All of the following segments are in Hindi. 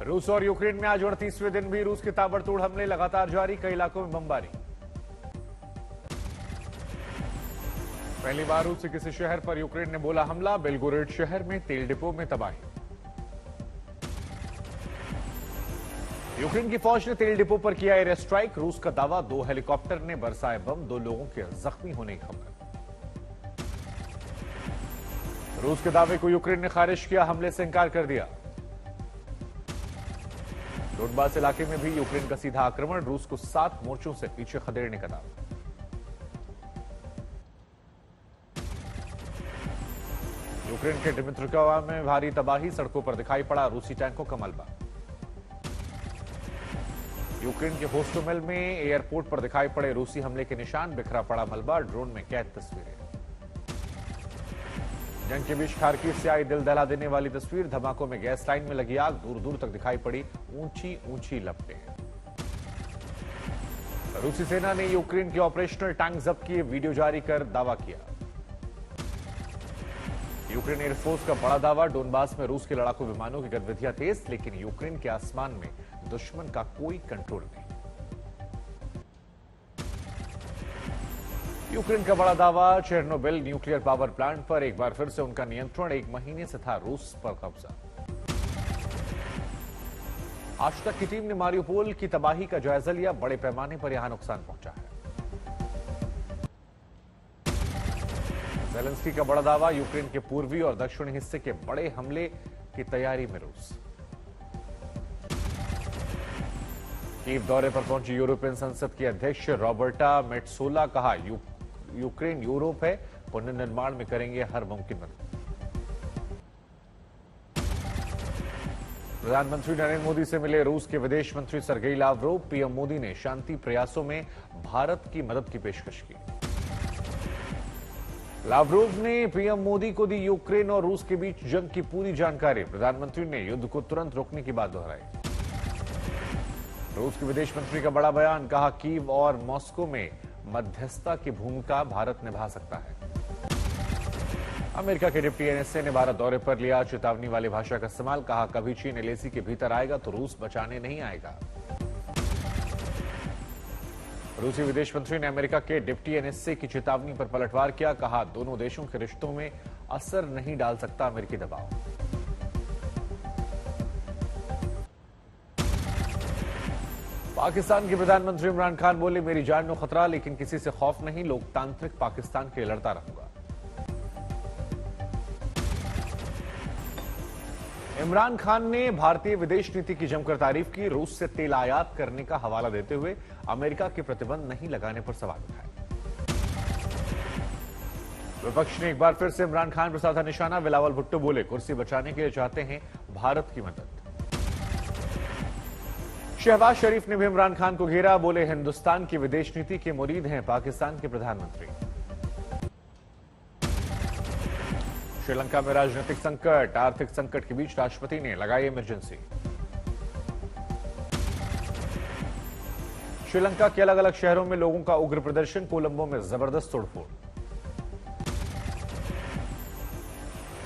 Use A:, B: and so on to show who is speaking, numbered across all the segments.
A: रूस और यूक्रेन में आज 38वें दिन भी रूस के ताबड़तोड़ हमले लगातार जारी, कई इलाकों में बमबारी। पहली बार रूस के किसी शहर पर यूक्रेन ने बोला हमला, बेलगोरेड शहर में तेल डिपो में तबाही। यूक्रेन की फौज ने तेल डिपो पर किया एयर स्ट्राइक, रूस का दावा 2 हेलीकॉप्टर ने बरसाए बम, 2 लोगों के जख्मी होने की खबर। रूस के दावे को यूक्रेन ने खारिज किया, हमले से इंकार कर दिया। डोनबास इलाके में भी यूक्रेन का सीधा आक्रमण, रूस को 7 मोर्चों से पीछे खदेड़ने का दावा। यूक्रेन के डिमित्रोवा में भारी तबाही, सड़कों पर दिखाई पड़ा रूसी टैंकों का मलबा। यूक्रेन के होस्टोमेल में एयरपोर्ट पर दिखाई पड़े रूसी हमले के निशान, बिखरा पड़ा मलबा, ड्रोन में कैद तस्वीरें। जंग के बीच खार्किव से आई दिल दहला देने वाली तस्वीर, धमाकों में गैस लाइन में लगी आग, दूर दूर तक दिखाई पड़ी ऊंची ऊंची लपटें। रूसी सेना ने यूक्रेन के ऑपरेशनल टैंक जब्त किए, वीडियो जारी कर दावा किया। यूक्रेन एयरफोर्स का बड़ा दावा, डोनबास में रूस के लड़ाकू विमानों की गतिविधियां तेज, लेकिन यूक्रेन के आसमान में दुश्मन का कोई कंट्रोल नहीं। यूक्रेन का बड़ा दावा, चेर्नोबिल न्यूक्लियर पावर प्लांट पर एक बार फिर से उनका नियंत्रण, 1 महीने से था रूस पर कब्जा। आज तक की टीम ने मारियोपोल की तबाही का जायजा लिया, बड़े पैमाने पर यहां नुकसान पहुंचा है। ज़ेलेंस्की का बड़ा दावा, यूक्रेन के पूर्वी और दक्षिणी हिस्से के बड़े हमले की तैयारी में रूस। कीव दौरे पर पहुंची यूरोपियन संसद की अध्यक्ष रॉबर्टा मेट्सोला, कहा यूक्रेन यूरोप है, पुनर्निर्माण में करेंगे हर मुमकिन मदद। प्रधानमंत्री नरेंद्र मोदी से मिले रूस के विदेश मंत्री सरगेई लावरोव, पीएम मोदी ने शांति प्रयासों में भारत की मदद की पेशकश की। लावरोव ने पीएम मोदी को दी यूक्रेन और रूस के बीच जंग की पूरी जानकारी, प्रधानमंत्री ने युद्ध को तुरंत रोकने की बात दोहराई। रूस के विदेश मंत्री का बड़ा बयान, कहा कीव और मॉस्को में मध्यस्थता की भूमिका भारत निभा सकता है। अमेरिका के डिप्टी एनएसए ने भारत दौरे पर लिया चेतावनी वाली भाषा का इस्तेमाल, कहा कभी चीन एलएसी के भीतर आएगा तो रूस बचाने नहीं आएगा। रूसी विदेश मंत्री ने अमेरिका के डिप्टी एनएसए की चेतावनी पर पलटवार किया, कहा दोनों देशों के रिश्तों में असर नहीं डाल सकता अमेरिकी दबाव। पाकिस्तान के प्रधानमंत्री इमरान खान बोले, मेरी जान में खतरा लेकिन किसी से खौफ नहीं, लोकतांत्रिक पाकिस्तान के लिए लड़ता रहूंगा। इमरान खान ने भारतीय विदेश नीति की जमकर तारीफ की, रूस से तेल आयात करने का हवाला देते हुए अमेरिका के प्रतिबंध नहीं लगाने पर सवाल उठाए। विपक्ष ने एक बार फिर से इमरान खान पर साधा निशाना, बिलावल भुट्टो बोले कुर्सी बचाने के लिए चाहते हैं भारत की मदद। शहबाज शरीफ ने भी इमरान खान को घेरा, बोले हिंदुस्तान की विदेश नीति के मुरीद हैं पाकिस्तान के प्रधानमंत्री। श्रीलंका में राजनीतिक संकट, आर्थिक संकट के बीच राष्ट्रपति ने लगाई इमरजेंसी। श्रीलंका के अलग अलग शहरों में लोगों का उग्र प्रदर्शन, कोलंबो में जबरदस्त तोड़फोड़।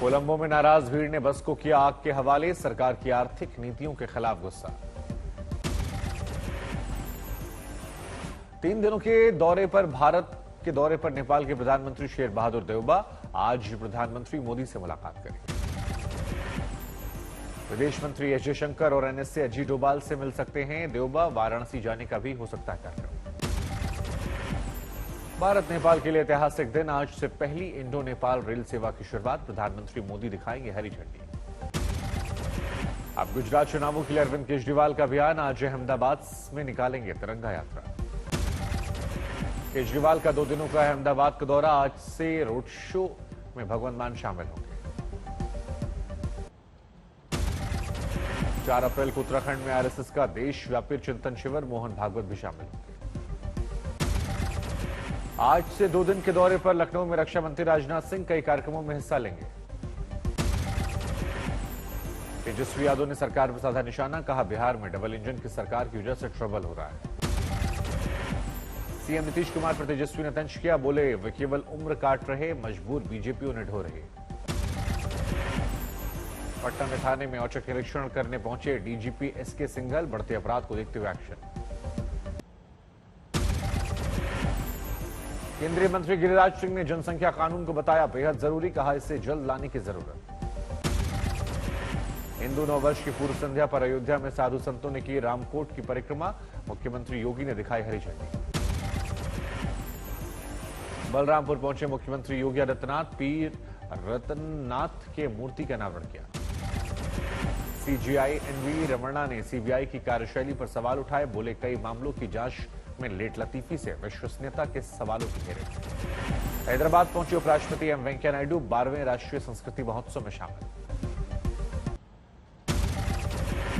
A: कोलंबो में नाराज भीड़ ने बस को किया आग के हवाले, सरकार की आर्थिक नीतियों के खिलाफ गुस्सा। 3 दिनों के दौरे पर भारत के दौरे पर नेपाल के प्रधानमंत्री शेर बहादुर देउबा आज प्रधानमंत्री मोदी से मुलाकात करेंगे। विदेश मंत्री एस जयशंकर और एनएसए अजीत डोभाल से मिल सकते हैं देउबा, वाराणसी जाने का भी हो सकता है कार्यक्रम। भारत नेपाल के लिए ऐतिहासिक दिन, आज से पहली इंडो नेपाल रेल सेवा की शुरुआत, प्रधानमंत्री मोदी दिखाएंगे हरी झंडी। अब गुजरात चुनावों के लिए अरविंद केजरीवाल का अभियान, आज अहमदाबाद में निकालेंगे तिरंगा यात्रा। केजरीवाल का 2 दिनों का अहमदाबाद का दौरा, आज से रोड शो में भगवंत मान शामिल होंगे। 4 अप्रैल को उत्तराखंड में आरएसएस का देशव्यापी चिंतन शिविर, मोहन भागवत भी शामिल होंगे। आज से 2 दिन के दौरे पर लखनऊ में रक्षा मंत्री राजनाथ सिंह कई कार्यक्रमों में हिस्सा लेंगे। तेजस्वी यादव ने सरकार पर साधा निशाना, कहा बिहार में डबल इंजन की सरकार की वजह से ट्रबल हो रहा है। सीएम नीतीश कुमार पर तेजस्वी ने तंज किया, बोले वे केवल उम्र काट रहे, मजबूर बीजेपी और निढो रहे। पटना में थाने में औचक निरीक्षण करने पहुंचे डीजीपी एसके सिंघल, बढ़ते अपराध को देखते हुए एक्शन। केंद्रीय मंत्री गिरिराज सिंह ने जनसंख्या कानून को बताया बेहद जरूरी, कहा इसे जल्द लाने की जरूरत। हिंदू नववर्ष की पूर्व संध्या पर अयोध्या में साधु संतों ने की रामकोट की परिक्रमा, मुख्यमंत्री योगी ने दिखाई हरी झंडी। बलरामपुर पहुंचे मुख्यमंत्री योगी आदित्यनाथ, पीर रतननाथ के मूर्ति का अनावरण किया। सीजीआई एनवी रमन्ना ने सीबीआई की कार्यशैली पर सवाल उठाए, बोले कई मामलों की जांच में लेट लतीफी से विश्वसनीयता के सवालों की घेरे। हैदराबाद पहुंचे उपराष्ट्रपति एम वेंकैया नायडू, 12वें राष्ट्रीय संस्कृति महोत्सव में शामिल।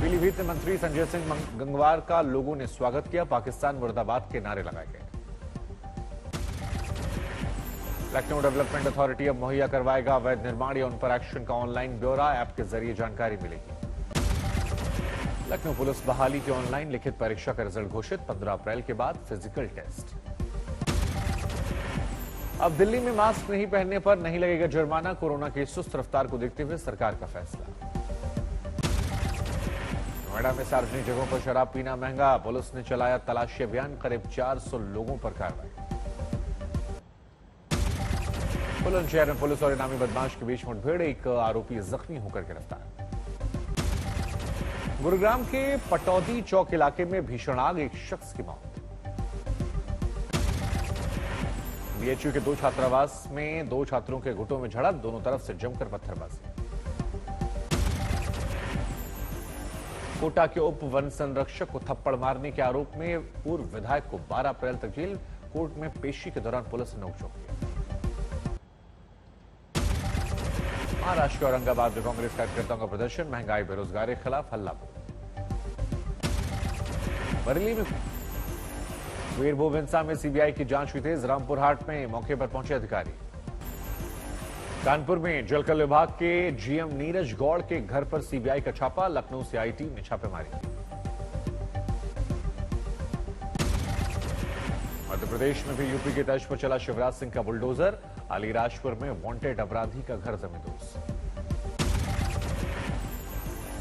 A: पीलीभीत में मंत्री संजय सिंह गंगवार का लोगों ने स्वागत किया, पाकिस्तान मुर्दाबाद के नारे लगाए गए। लखनऊ डेवलपमेंट अथॉरिटी अब मुहैया करवाएगा अवैध निर्माण या उन पर एक्शन का ऑनलाइन ब्यौरा, ऐप के जरिए जानकारी मिलेगी। लखनऊ पुलिस बहाली की ऑनलाइन लिखित परीक्षा का रिजल्ट घोषित, 15 अप्रैल के बाद फिजिकल टेस्ट। अब दिल्ली में मास्क नहीं पहनने पर नहीं लगेगा जुर्माना, कोरोना की सुस्त रफ्तार को देखते हुए सरकार का फैसला। नोएडा में सार्वजनिक जगहों पर शराब पीना महंगा, पुलिस ने चलाया तलाशी अभियान, करीब 400 लोगों पर कार्रवाई। बुलंदशहर में पुलिस और इनामी बदमाश के बीच मुठभेड़, एक आरोपी जख्मी होकर गिरफ्तार। गुरुग्राम के पटौदी चौक इलाके में भीषण आग, एक शख्स की मौत। बीएचयू के 2 छात्रावास में 2 छात्रों के गुटों में झड़प, दोनों तरफ से जमकर पत्थरबाजी। कोटा के उप वन संरक्षक को थप्पड़ मारने के आरोप में पूर्व विधायक को 12 अप्रैल तक जेल, कोर्ट में पेशी के दौरान पुलिस ने नोकझोंक किया। महाराष्ट्र के औरंगाबाद में कांग्रेस कार्यकर्ताओं का प्रदर्शन, महंगाई बेरोजगारी के खिलाफ हल्ला बोल। बरेली में वीरभूम हिंसा में सीबीआई की जांच हुई तेज, रामपुर हाट में मौके पर पहुंचे अधिकारी। कानपुर में जलकल विभाग के जीएम नीरज गौड़ के घर पर सीबीआई का छापा, लखनऊ से आई टीम ने छापेमारी की। मध्य प्रदेश में भी यूपी की तर्ज पर चला शिवराज सिंह का बुलडोजर, अलीराजपुर में वांटेड अपराधी का घर जमींदोज।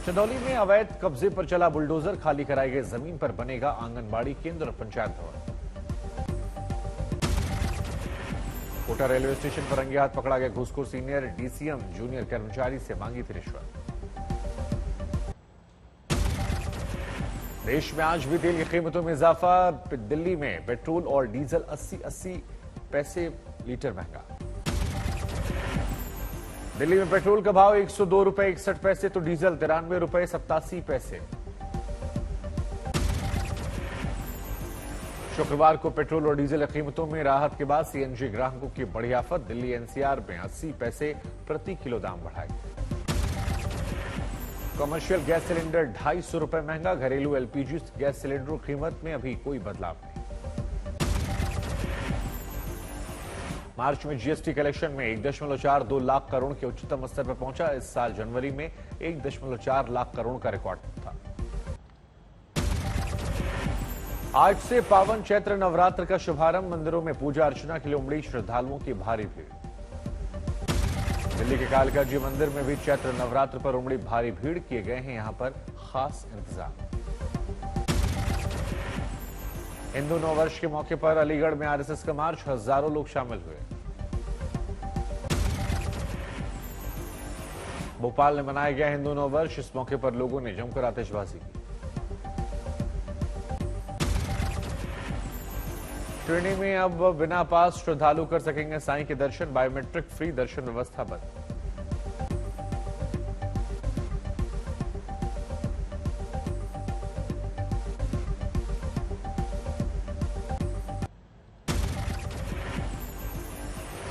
A: चंदौली में अवैध कब्जे पर चला बुलडोजर, खाली कराई गई जमीन पर बनेगा आंगनबाड़ी केंद्र और पंचायत भवन। कोटा रेलवे स्टेशन पर रंगे हाथ पकड़ा गया घूसखोर सीनियर डीसीएम, जूनियर कर्मचारी से मांगी थी रिश्वत। देश में आज भी तेल की कीमतों में इजाफा, दिल्ली में पेट्रोल और डीजल 80 पैसे लीटर महंगा। दिल्ली में पेट्रोल का भाव 102 रुपए 61 पैसे तो डीजल 93 रुपए 87 पैसे। शुक्रवार को पेट्रोल और डीजल की कीमतों में राहत के बाद सीएनजी ग्राहकों की बड़ी आफत, दिल्ली एनसीआर में 80 पैसे प्रति किलो दाम बढ़ाए। कमर्शियल गैस सिलेंडर 250 रुपए महंगा, घरेलू एलपीजी गैस सिलेंडर कीमत में अभी कोई बदलाव नहीं। मार्च में जीएसटी कलेक्शन में 1.42 लाख करोड़ के उच्चतम स्तर पर पहुंचा, इस साल जनवरी में 1.4 लाख करोड़ का रिकॉर्ड था। आज से पावन चैत्र नवरात्र का शुभारंभ, मंदिरों में पूजा अर्चना के लिए उमड़ी श्रद्धालुओं की भारी भीड़। दिल्ली के कालका जी मंदिर में भी चैत्र नवरात्र पर उमड़ी भारी भीड़, किए गए हैं यहां पर खास इंतजाम। हिंदू नववर्ष के मौके पर अलीगढ़ में आरएसएस का मार्च, हजारों लोग शामिल हुए। भोपाल में मनाया गया हिंदू नववर्ष, इस मौके पर लोगों ने जमकर आतिशबाजी की। ट्रेनी में अब बिना पास श्रद्धालु कर सकेंगे साईं के दर्शन, बायोमेट्रिक फ्री दर्शन व्यवस्था बंद।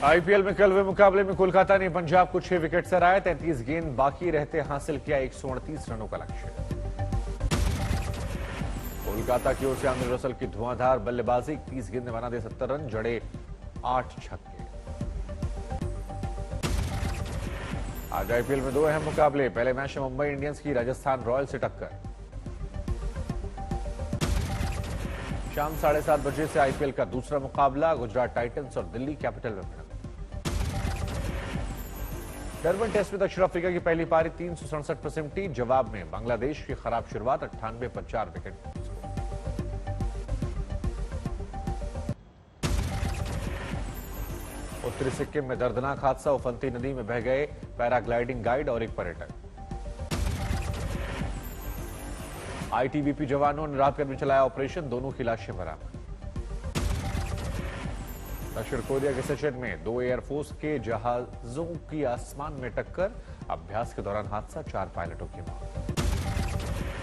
A: आईपीएल में कल हुए मुकाबले में कोलकाता ने पंजाब को 6 विकेट से हराया, 33 गेंद बाकी रहते हासिल किया 138 रनों का लक्ष्य। कोलकाता की ओर से आमिर रसल की धुआंधार बल्लेबाजी, 30 गेंद में बना दे 70 रन, जड़े 8 छक्के। आज आईपीएल में 2 अहम मुकाबले, पहले मैच में मुंबई इंडियंस की राजस्थान रॉयल्स से टक्कर। शाम 7:30 बजे से आईपीएल का दूसरा मुकाबला, गुजरात टाइटंस और दिल्ली कैपिटल में भिड़ंत। डरबन टेस्ट में दक्षिण अफ्रीका की पहली पारी 367 पर सिमटी। जवाब में बांग्लादेश की खराब शुरुआत 98 पर 4 विकेट। उत्तरी सिक्किम में दर्दनाक हादसा, उफनती नदी में बह गए पैराग्लाइडिंग गाइड और एक पर्यटक। आईटीबीपी जवानों ने रात में चलाया ऑपरेशन, दोनों की लाशें बरामद। दक्षिण कोरिया के सचिन में 2 एयरफोर्स के जहाजों की आसमान में टक्कर, अभ्यास के दौरान हादसा, 4 पायलटों की मौत।